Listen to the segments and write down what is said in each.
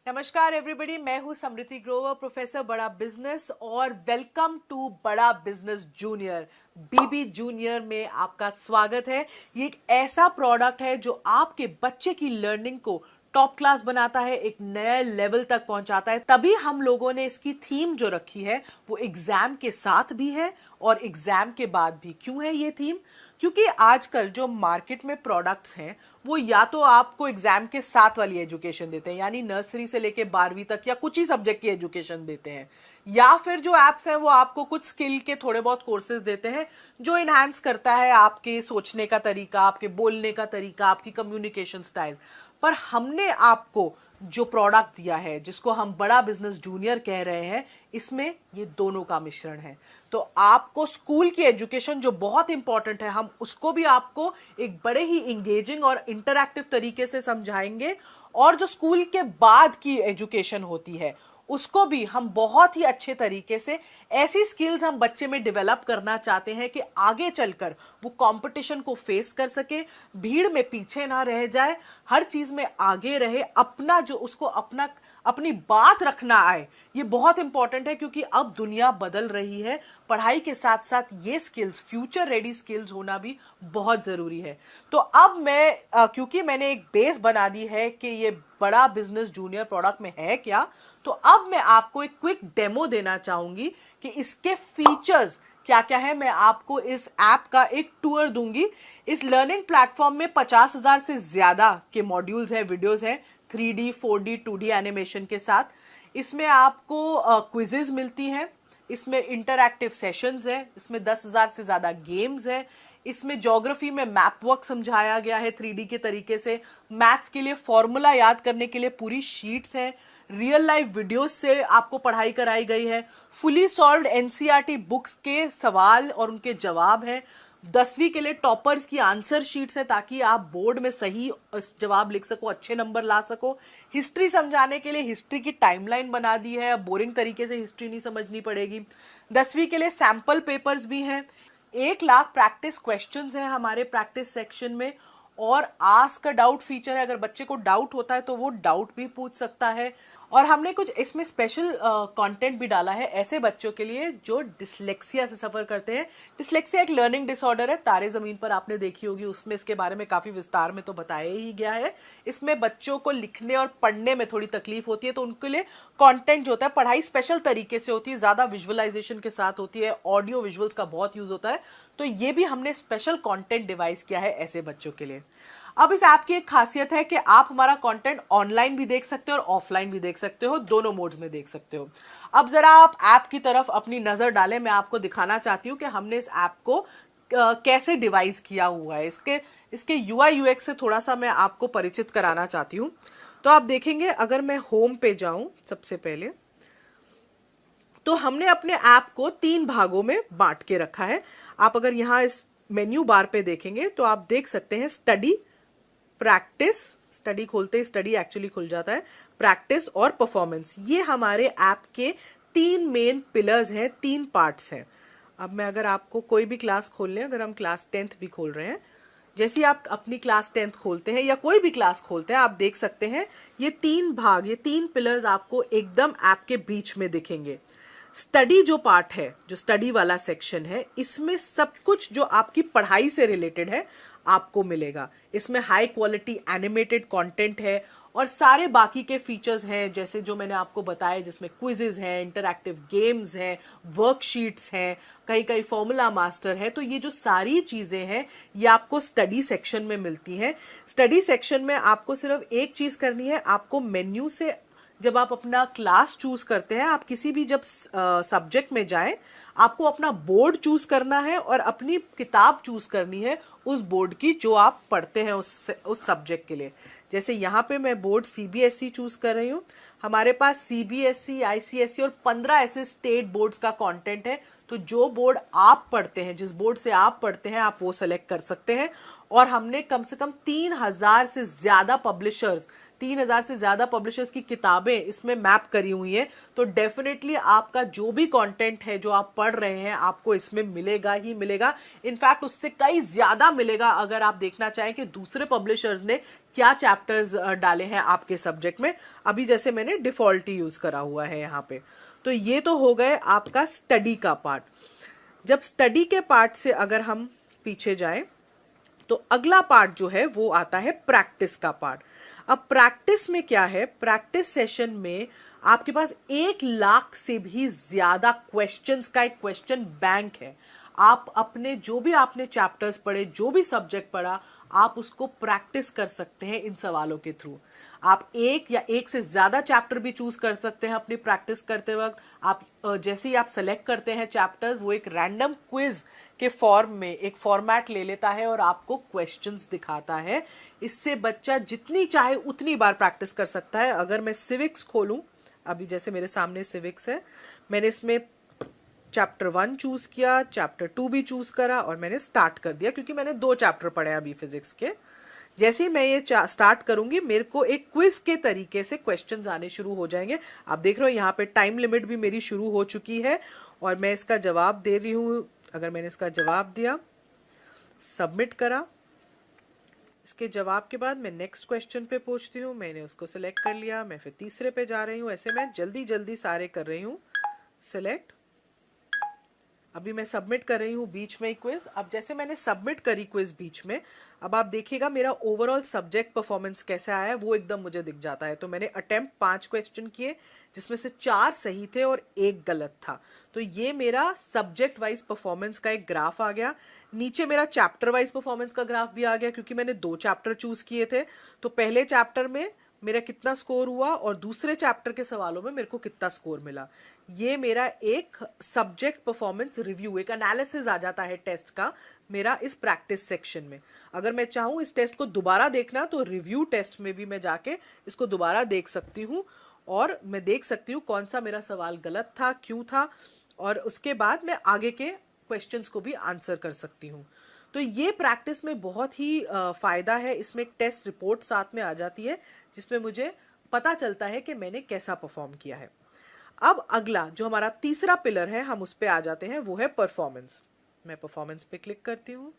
नमस्कार एवरीबॉडी, मैं हूं समृति ग्रोवर, प्रोफेसर बड़ा बिजनेस, और वेलकम टू बड़ा बिजनेस जूनियर। बीबी जूनियर में आपका स्वागत है। ये एक ऐसा प्रोडक्ट है जो आपके बच्चे की लर्निंग को टॉप क्लास बनाता है, एक नए लेवल तक पहुंचाता है। तभी हम लोगों ने इसकी थीम जो रखी है वो एग्जाम के साथ भी है और एग्जाम के बाद भी। क्यों है ये थीम? क्योंकि आजकल जो मार्केट में प्रोडक्ट्स हैं वो या तो आपको एग्जाम के साथ वाली एजुकेशन देते हैं, यानी नर्सरी से लेके 12वीं तक या कुछ ही सब्जेक्ट की एजुकेशन देते हैं, या फिर जो एप्स हैं वो आपको कुछ स्किल के थोड़े बहुत कोर्सेज देते हैं जो इनहांस करता है आपके सोचने का तरीका, आपके बोलने का तरीका, आपकी कम्युनिकेशन स्टाइल। पर हमने आपको जो प्रोडक्ट दिया है, जिसको हम बड़ा बिजनेस जूनियर कह रहे हैं, इसमें ये दोनों का मिश्रण है। तो आपको स्कूल की एजुकेशन जो बहुत इंपॉर्टेंट है, हम उसको भी आपको एक बड़े ही इंगेजिंग और इंटरैक्टिव तरीके से समझाएंगे, और जो स्कूल के बाद की एजुकेशन होती है उसको भी हम बहुत ही अच्छे तरीके से, ऐसी स्किल्स हम बच्चे में डेवलप करना चाहते हैं कि आगे चलकर वो कंपटीशन को फेस कर सके, भीड़ में पीछे ना रह जाए, हर चीज में आगे रहे, अपना जो उसको अपनी बात रखना आए। ये बहुत इंपॉर्टेंट है क्योंकि अब दुनिया बदल रही है। पढ़ाई के साथ साथ ये स्किल्स, फ्यूचर रेडी स्किल्स होना भी बहुत जरूरी है। तो अब मैं क्योंकि मैंने एक बेस बना दी है कि ये बड़ा बिजनेस जूनियर प्रोडक्ट में है क्या, तो अब मैं आपको एक क्विक डेमो देना चाहूंगी कि इसके फीचर्स क्या क्या है। मैं आपको इस ऐप का एक टूर दूंगी। इस लर्निंग प्लेटफॉर्म में 50,000 से ज्यादा के मॉड्यूल्स हैं, वीडियोस हैं, 3D 4D 2D एनिमेशन के साथ। इसमें आपको क्विजेज मिलती हैं, इसमें इंटरैक्टिव सेशंस हैं, इसमें 10,000 से ज्यादा गेम्स हैं, इसमें ज्योग्राफी में मैप वर्क समझाया गया है 3D के तरीके से, मैथ्स के लिए फॉर्मूला याद करने के लिए पूरी शीट्स हैं, रियल लाइफ वीडियोस से आपको पढ़ाई कराई गई है, फुली सॉल्व्ड एनसीईआरटी बुक्स के सवाल और उनके जवाब हैं, 10वीं के लिए टॉपर्स की आंसर शीट्स है ताकि आप बोर्ड में सही जवाब लिख सको, अच्छे नंबर ला सको। हिस्ट्री समझाने के लिए हिस्ट्री की टाइमलाइन बना दी है, बोरिंग तरीके से हिस्ट्री नहीं समझनी पड़ेगी। 10वीं के लिए सैंपल पेपर्स भी हैं, 1 लाख प्रैक्टिस क्वेश्चंस हैं हमारे प्रैक्टिस सेक्शन में, और आस्क अ डाउट फीचर है। अगर बच्चे को डाउट होता है तो वो डाउट भी पूछ सकता है। और हमने कुछ इसमें स्पेशल कंटेंट भी डाला है ऐसे बच्चों के लिए जो डिसलेक्सिया से सफर करते हैं। डिसलेक्सिया एक लर्निंग डिसऑर्डर है, तारे जमीन पर आपने देखी होगी, उसमें इसके बारे में काफी विस्तार में तो बताया ही गया है। इसमें बच्चों को लिखने और पढ़ने में थोड़ी तकलीफ होती है, तो उनके लिए कंटेंट जो होता है, पढ़ाई स्पेशल तरीके से होती है, ज्यादा विजुअलाइजेशन के साथ होती है, ऑडियो विजुअल्स का बहुत यूज होता है, तो ये भी हमने स्पेशल कंटेंट डिवाइस किया है ऐसे बच्चों के लिए। अब इस ऐप की एक खासियत है कि आप हमारा कंटेंट ऑनलाइन भी देख सकते हो और ऑफलाइन भी देख सकते हो, दोनों मोड्स में देख सकते हो। अब जरा आप ऐप की तरफ अपनी नजर डालें। मैं आपको दिखाना चाहती हूँ कि हमने इस ऐप को कैसे डिवाइस किया हुआ है। इसके यूआई यूएक्स से थोड़ा सा मैं आपको परिचित कराना चाहती हूँ। तो आप देखेंगे, अगर मैं होम पे जाऊं सबसे पहले, तो हमने अपने ऐप को 3 भागों में बांट के रखा है। आप अगर यहाँ इस मेन्यू बार पे देखेंगे तो आप देख सकते हैं स्टडी, प्रैक्टिस, स्टडी खोलते ही स्टडी एक्चुअली खुल जाता है, प्रैक्टिस और परफॉर्मेंस। ये हमारे ऐप के 3 मेन पिलर्स हैं, 3 पार्ट्स हैं। अब मैं अगर आपको कोई भी क्लास खोल लें, अगर हम क्लास 10th भी खोल रहे हैं, जैसे आप अपनी क्लास 10th खोलते हैं या कोई भी क्लास खोलते हैं, आप देख सकते हैं ये 3 भाग, ये 3 पिलर्स आपको एकदम ऐप के बीच में दिखेंगे। स्टडी जो पार्ट है, जो स्टडी वाला सेक्शन है, इसमें सब कुछ जो आपकी पढ़ाई से रिलेटेड है आपको मिलेगा। इसमें हाई क्वालिटी एनिमेटेड कंटेंट है और सारे बाकी के फीचर्स हैं, जैसे जो मैंने आपको बताया, जिसमें क्विजेज हैं, इंटरैक्टिव गेम्स हैं, वर्कशीट्स हैं, कहीं कहीं फॉर्मूला मास्टर है। तो ये जो सारी चीजें हैं ये आपको स्टडी सेक्शन में मिलती हैं। स्टडी सेक्शन में आपको सिर्फ एक चीज करनी है, आपको मेन्यू से जब आप अपना क्लास चूज करते हैं, आप किसी भी जब सब्जेक्ट में जाएं, आपको अपना बोर्ड चूज करना है और अपनी किताब चूज करनी है उस बोर्ड की जो आप पढ़ते हैं उस सब्जेक्ट के लिए। जैसे यहाँ पे मैं बोर्ड सीबीएसई चूज कर रही हूँ। हमारे पास सीबीएसई, आईसीएसई और 15 ऐसे स्टेट बोर्ड्स का कंटेंट है। तो जो बोर्ड आप पढ़ते हैं, जिस बोर्ड से आप पढ़ते हैं, आप वो सेलेक्ट कर सकते हैं। और हमने कम से कम 3,000 से ज्यादा पब्लिशर्स की किताबें इसमें मैप करी हुई हैं। तो डेफिनेटली आपका जो भी कंटेंट है जो आप पढ़ रहे हैं आपको इसमें मिलेगा ही मिलेगा। इनफैक्ट उससे कई ज्यादा मिलेगा अगर आप देखना चाहें कि दूसरे पब्लिशर्स ने क्या चैप्टर्स डाले हैं आपके सब्जेक्ट में। अभी जैसे मैंने डिफॉल्ट ही यूज करा हुआ है यहाँ पे। तो ये तो हो गए आपका स्टडी का पार्ट। जब स्टडी के पार्ट से अगर हम पीछे जाएं तो अगला पार्ट जो है वो आता है प्रैक्टिस का पार्ट। अब प्रैक्टिस में क्या है, प्रैक्टिस सेशन में आपके पास 1 लाख से भी ज्यादा क्वेश्चंस का एक क्वेश्चन बैंक है। आप अपने जो भी आपने चैप्टर्स पढ़े, जो भी सब्जेक्ट पढ़ा, आप उसको प्रैक्टिस कर सकते हैं इन सवालों के थ्रू। आप एक या एक से ज्यादा चैप्टर भी चूज कर सकते हैं अपनी प्रैक्टिस करते वक्त। आप जैसे ही आप सेलेक्ट करते हैं चैप्टर्स, वो एक रैंडम क्विज के फॉर्म में एक फॉर्मेट ले लेता है और आपको क्वेश्चंस दिखाता है। इससे बच्चा जितनी चाहे उतनी बार प्रैक्टिस कर सकता है। अगर मैं सिविक्स खोलूं, अभी जैसे मेरे सामने सिविक्स है, मैंने इसमें चैप्टर 1 चूज किया, चैप्टर 2 भी चूज करा और मैंने स्टार्ट कर दिया, क्योंकि मैंने 2 चैप्टर पढ़े अभी फिजिक्स के। जैसे ही मैं ये स्टार्ट करूंगी, मेरे को एक क्विज के तरीके से क्वेश्चंस आने शुरू हो जाएंगे। आप देख रहे हो यहाँ पे टाइम लिमिट भी मेरी शुरू हो चुकी है और मैं इसका जवाब दे रही हूँ। अगर मैंने इसका जवाब दिया, सबमिट करा, इसके जवाब के बाद मैं नेक्स्ट क्वेश्चन पे पूछती हूँ, मैंने उसको सिलेक्ट कर लिया, मैं फिर तीसरे पे जा रही हूँ। ऐसे मैं जल्दी जल्दी सारे कर रही हूँ सिलेक्ट। अभी मैं सबमिट कर रही हूँ बीच में ही क्विज। अब जैसे मैंने सबमिट करी क्विज बीच में, अब आप देखिएगा मेरा ओवरऑल सब्जेक्ट परफॉर्मेंस कैसे आया है, वो एकदम मुझे दिख जाता है। तो मैंने अटेम्प्ट 5 क्वेश्चन किए, जिसमें से 4 सही थे और 1 गलत था। तो ये मेरा सब्जेक्ट वाइज परफॉर्मेंस का एक ग्राफ आ गया। नीचे मेरा चैप्टर वाइज परफॉर्मेंस का ग्राफ भी आ गया, क्योंकि मैंने 2 चैप्टर चूज किए थे। तो पहले चैप्टर में मेरा कितना स्कोर हुआ और दूसरे चैप्टर के सवालों में मेरे को कितना स्कोर मिला। ये मेरा एक सब्जेक्ट परफॉर्मेंस रिव्यू, एक एनालिसिस आ जाता है टेस्ट का मेरा इस प्रैक्टिस सेक्शन में। अगर मैं चाहूँ इस टेस्ट को दोबारा देखना, तो रिव्यू टेस्ट में भी मैं जाके इसको दोबारा देख सकती हूँ और मैं देख सकती हूँ कौन सा मेरा सवाल गलत था, क्यों था, और उसके बाद मैं आगे के क्वेश्चंस को भी आंसर कर सकती हूँ। तो ये प्रैक्टिस में बहुत ही फायदा है। इसमें एक टेस्ट रिपोर्ट साथ में आ जाती है, जिसमें मुझे पता चलता है कि मैंने कैसा परफॉर्म किया है। अब अगला जो हमारा तीसरा पिलर है, हम उस पे आ जाते हैं, वो है परफॉर्मेंस। मैं परफॉर्मेंस पे क्लिक करती हूँ।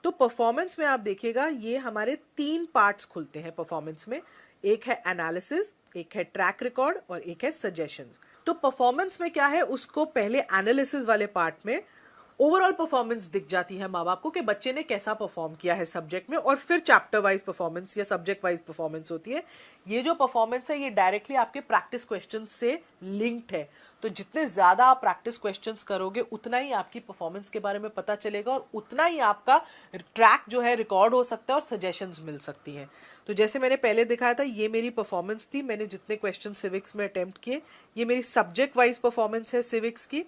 तो परफॉर्मेंस में आप देखिएगा ये हमारे 3 पार्ट्स खुलते हैं परफॉर्मेंस में। एक है एनालिसिस, एक है ट्रैक रिकॉर्ड और एक है सजेशंस। तो परफॉर्मेंस में क्या है, उसको पहले एनालिसिस वाले पार्ट में ओवरऑल परफॉर्मेंस दिख जाती है माँ बाप को कि बच्चे ने कैसा परफॉर्म किया है सब्जेक्ट में, और फिर चैप्टर वाइज परफॉर्मेंस या सब्जेक्ट वाइज परफॉर्मेंस होती है। ये जो परफॉर्मेंस है ये डायरेक्टली आपके प्रैक्टिस क्वेश्चंस से लिंक्ड है। तो जितने ज्यादा आप प्रैक्टिस क्वेश्चंस करोगे, उतना ही आपकी परफॉर्मेंस के बारे में पता चलेगा और उतना ही आपका ट्रैक जो है रिकॉर्ड हो सकता है और सजेशंस मिल सकती हैं। तो जैसे मैंने पहले दिखाया था, ये मेरी परफॉर्मेंस थी। मैंने जितने क्वेश्चन सिविक्स में अटेम्प्ट किए, ये मेरी सब्जेक्ट वाइज परफॉर्मेंस है सिविक्स की।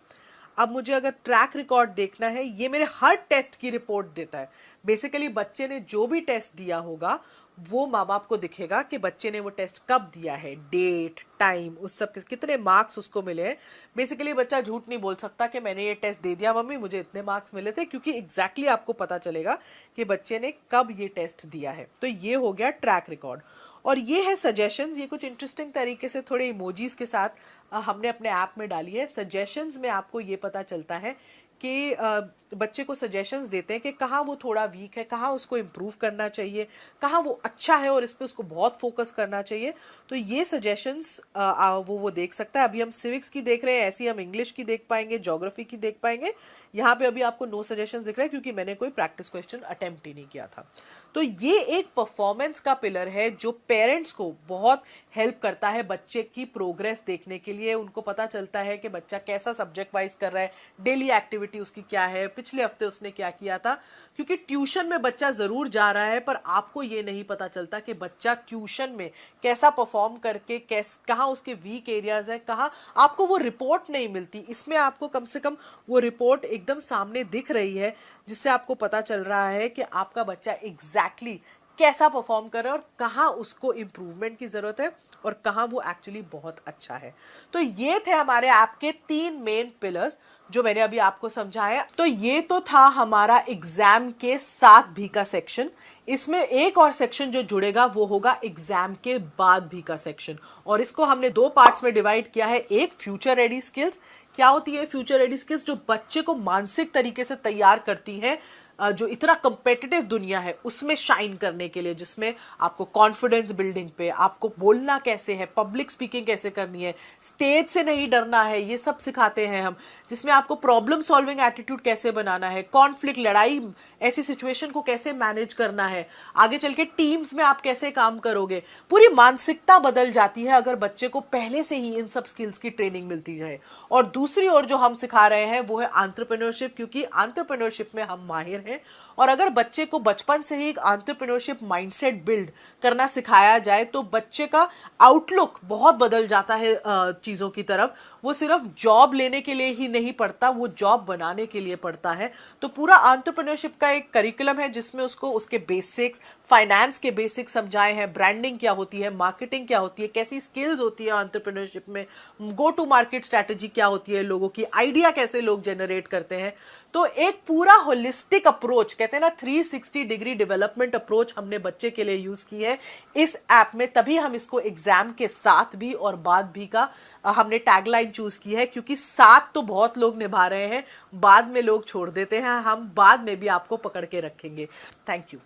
अब मुझे अगर ट्रैक रिकॉर्ड देखना है, ये मेरे हर टेस्ट की रिपोर्ट देता है। बेसिकली बच्चे ने जो भी टेस्ट दिया होगा वो माँ बाप को दिखेगा कि बच्चे ने वो टेस्ट कब दिया है, डेट, टाइम, उस सब के कितने मार्क्स उसको मिले हैं। बेसिकली बच्चा झूठ नहीं बोल सकता कि मैंने ये टेस्ट दे दिया मम्मी, मुझे इतने मार्क्स मिले थे, क्योंकि एग्जैक्टली आपको पता चलेगा कि बच्चे ने कब ये टेस्ट दिया है। तो ये हो गया ट्रैक रिकॉर्ड। और ये है सजेशंस। ये कुछ इंटरेस्टिंग तरीके से थोड़े इमोजीज के साथ हमने अपने ऐप में डाली है। सजेशंस में आपको ये पता चलता है कि बच्चे को सजेशंस देते हैं कि कहाँ वो थोड़ा वीक है, कहाँ उसको इम्प्रूव करना चाहिए, कहाँ वो अच्छा है और इस पर उसको बहुत फोकस करना चाहिए। तो ये सजेशंस वो देख सकता है। अभी हम सिविक्स की देख रहे हैं, ऐसी हम इंग्लिश की देख पाएंगे, ज्योग्राफी की देख पाएंगे। यहाँ पे अभी आपको नो सजेशन दिख रहा है, क्योंकि मैंने कोई प्रैक्टिस क्वेश्चन अटेम्प्ट ही नहीं किया था। तो ये एक परफॉर्मेंस का पिलर है जो पेरेंट्स को बहुत हेल्प करता है बच्चे की प्रोग्रेस देखने के लिए। उनको पता चलता है कि बच्चा कैसा सब्जेक्ट वाइज कर रहा है, डेली एक्टिविटी उसकी क्या है, पिछले हफ्ते उसने क्या किया था। क्योंकि ट्यूशन में बच्चा जरूर जा रहा है, पर आपको ये नहीं पता चलता कि बच्चा ट्यूशन में कैसा परफॉर्म करके कहाँ उसके वीक एरियाज है, कहाँ आपको वो रिपोर्ट नहीं मिलती। इसमें आपको कम से कम वो रिपोर्ट एकदम सामने दिख रही है, जिससे आपको पता चल रहा है कि आपका बच्चा एग्जैक्टली कैसा परफॉर्म कर रहा है और कहाँ उसको इम्प्रूवमेंट की जरूरत है और कहाँ वो एक्चुअली बहुत अच्छा है। तो ये थे हमारे ऐप के 3 मेन पिलर्स जो मैंने अभी आपको समझाया। तो ये तो था हमारा एग्जाम के साथ भी का सेक्शन। इसमें एक और सेक्शन जो जुड़ेगा वो होगा एग्जाम के बाद भी का सेक्शन, और इसको हमने 2 पार्ट्स में डिवाइड किया है। एक फ्यूचर रेडी स्किल्स। क्या होती है फ्यूचर रेडी स्किल्स? जो बच्चे को मानसिक तरीके से तैयार करती है जो इतना कंपेटिटिव दुनिया है उसमें शाइन करने के लिए, जिसमें आपको कॉन्फिडेंस बिल्डिंग पे, आपको बोलना कैसे है, पब्लिक स्पीकिंग कैसे करनी है, स्टेज से नहीं डरना है, ये सब सिखाते हैं हम। जिसमें आपको प्रॉब्लम सॉल्विंग एटीट्यूड कैसे बनाना है, कॉन्फ्लिक्ट, लड़ाई, ऐसी सिचुएशन को कैसे मैनेज करना है, आगे चल के टीम्स में आप कैसे काम करोगे। पूरी मानसिकता बदल जाती है अगर बच्चे को पहले से ही इन सब स्किल्स की ट्रेनिंग मिलती जाए। और दूसरी ओर जो हम सिखा रहे हैं वो है एंटरप्रेन्योरशिप, क्योंकि एंटरप्रेन्योरशिप में हम माहिर हैं। और अगर बच्चे को बचपन से ही एक एंटरप्रेन्योरशिप माइंडसेट बिल्ड करना सिखाया जाए तो बच्चे का आउटलुक बहुत बदल जाता है चीजों की तरफ। वो सिर्फ जॉब लेने के लिए ही नहीं पढ़ता, वो जॉब बनाने के लिए पढ़ता है। तो पूरा एंटरप्रेन्योरशिप का एक करिकुलम है जिसमें उसको उसके बेसिक्स, फाइनेंस के बेसिक्स समझाए हैं, ब्रांडिंग क्या होती है, मार्केटिंग क्या होती है, कैसी स्किल्स होती है एंटरप्रेन्योरशिप में, गो टू मार्केट स्ट्रैटेजी क्या होती है, लोगों की आइडिया कैसे लोग जनरेट करते हैं। तो एक पूरा होलिस्टिक अप्रोच, कहते हैं ना 360 डिग्री डेवलपमेंट अप्रोच हमने बच्चे के लिए यूज की है इस ऐप में। तभी हम इसको एग्जाम के साथ भी और बाद भी का हमने टैगलाइन चूज की है, क्योंकि साथ तो बहुत लोग निभा रहे हैं, बाद में लोग छोड़ देते हैं, हम बाद में भी आपको पकड़ के रखेंगे। Thank you.